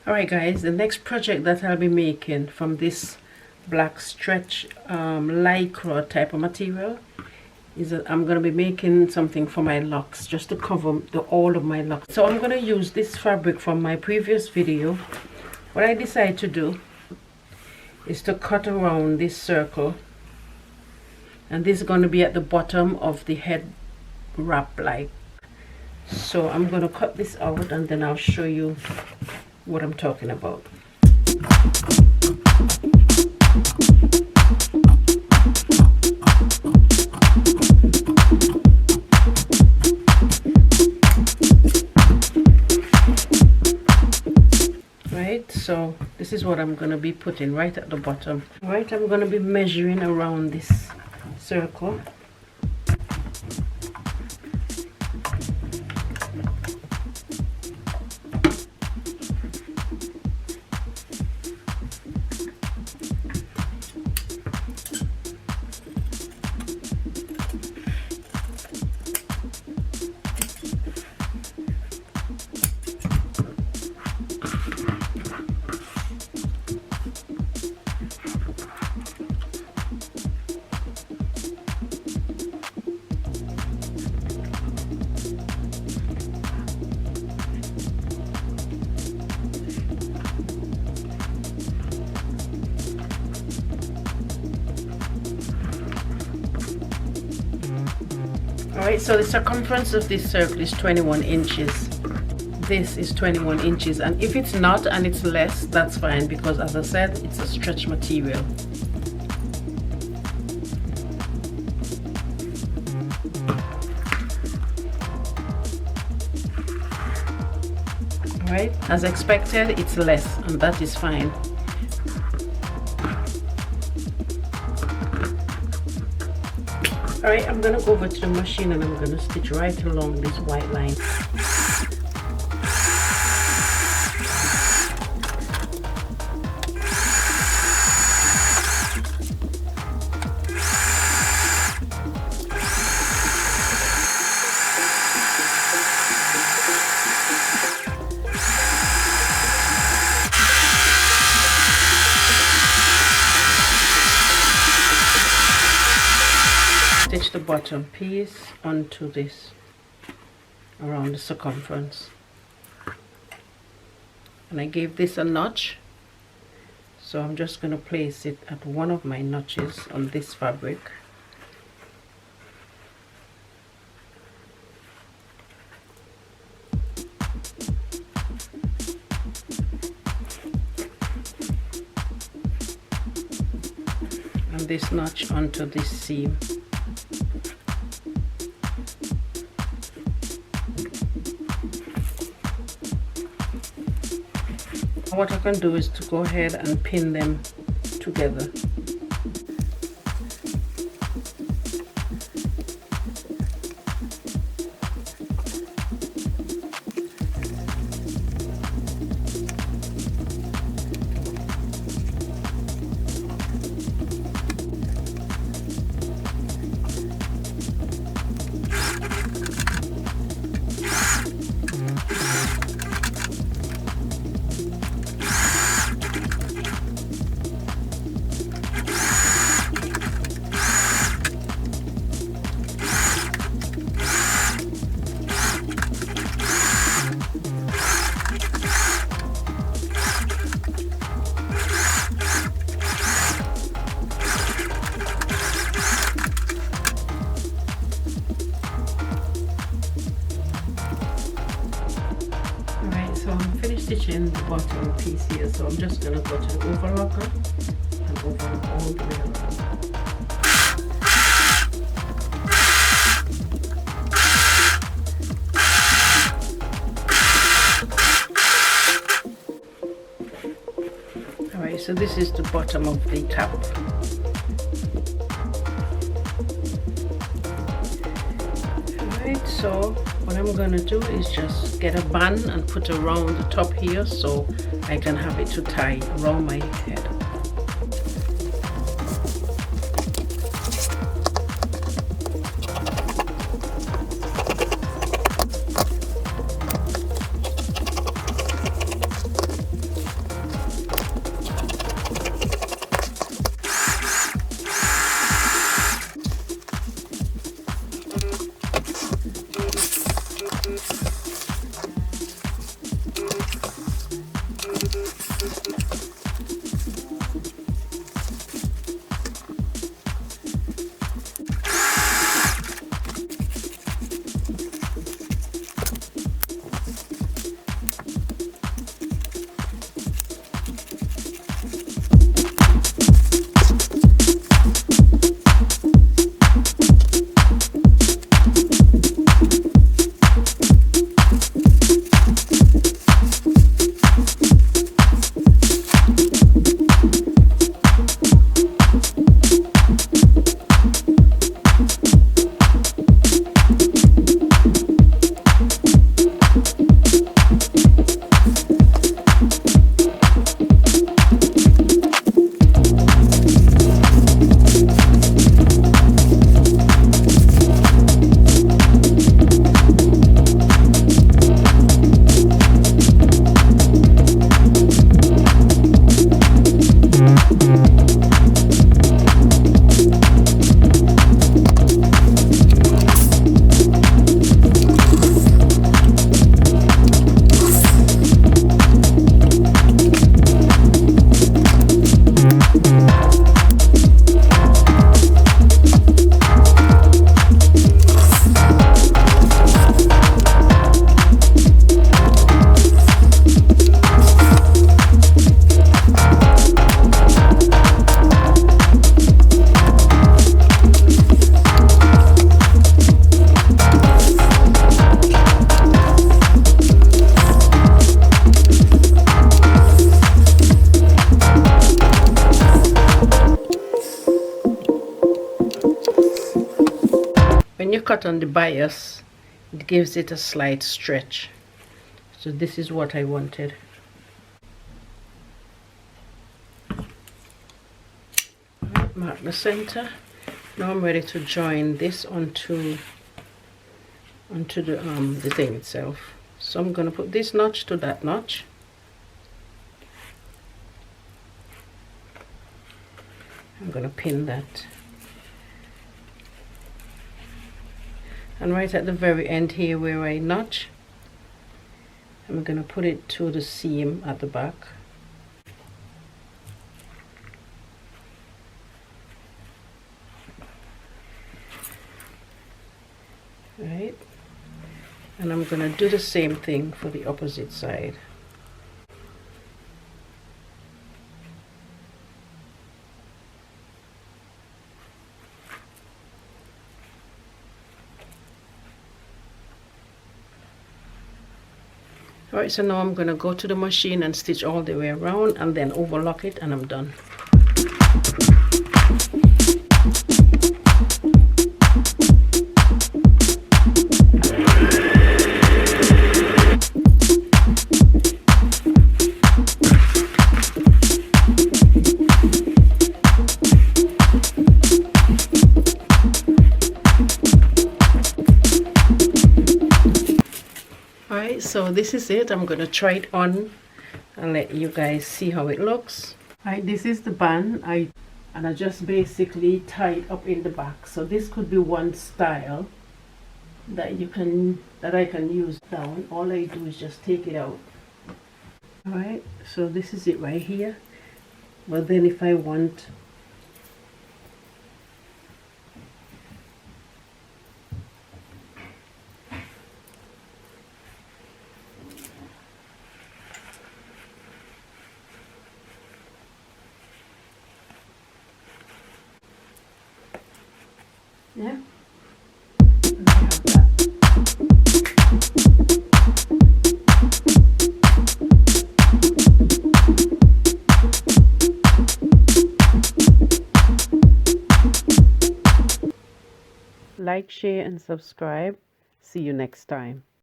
Alright guys, the next project that I'll be making from this black stretch lycra type of material is that I'm going to be making something for my locks, just to cover all of my locks. So I'm going to use this fabric from my previous video. What I decided to do is to cut around this circle, and this is going to be at the bottom of the head wrap like. So I'm going to cut this out and then I'll show you what I'm talking about. Right, so this is what I'm going to be putting right at the bottom. Right, I'm going to be measuring around this circle. Alright, so the circumference of this circle is 21 inches. This is 21 inches, and if it's not and it's less, that's fine, because as I said, it's a stretch material. Alright, as expected, it's less, and that is fine. Alright, I'm going to go over to the machine and I'm going to stitch right along this white line. Stitch the bottom piece onto this around the circumference, and I gave this a notch, so I'm just going to place it at one of my notches on this fabric. And this notch onto this seam. What I can do is to go ahead and pin them together. Stitching the bottom piece here, so I'm just going to go to the overlocker and overlock all the way around. Alright, so this is the bottom of the cap. Alright, so what I'm going to do is just get a band and put around the top here so I can have it to tie around my head. cut on the bias, it gives it a slight stretch. So this is what I wanted. Mark the center. Now I'm ready to join this onto the thing itself. So I'm going to put this notch to that notch. I'm going to pin that. And right at the very end here where I notch, I'm going to put it to the seam at the back. Right, and I'm going to do the same thing for the opposite side. Alright, so now I'm going to go to the machine and stitch all the way around and then overlock it, and I'm done. Alright, so this is it. I'm going to try it on and let you guys see how it looks. Alright, this is the band. I just basically tie it up in the back. So this could be one style that I can use down. All I do is just take it out. Alright, so this is it right here. But then if I want yeah. Like, share, and subscribe. See you next time.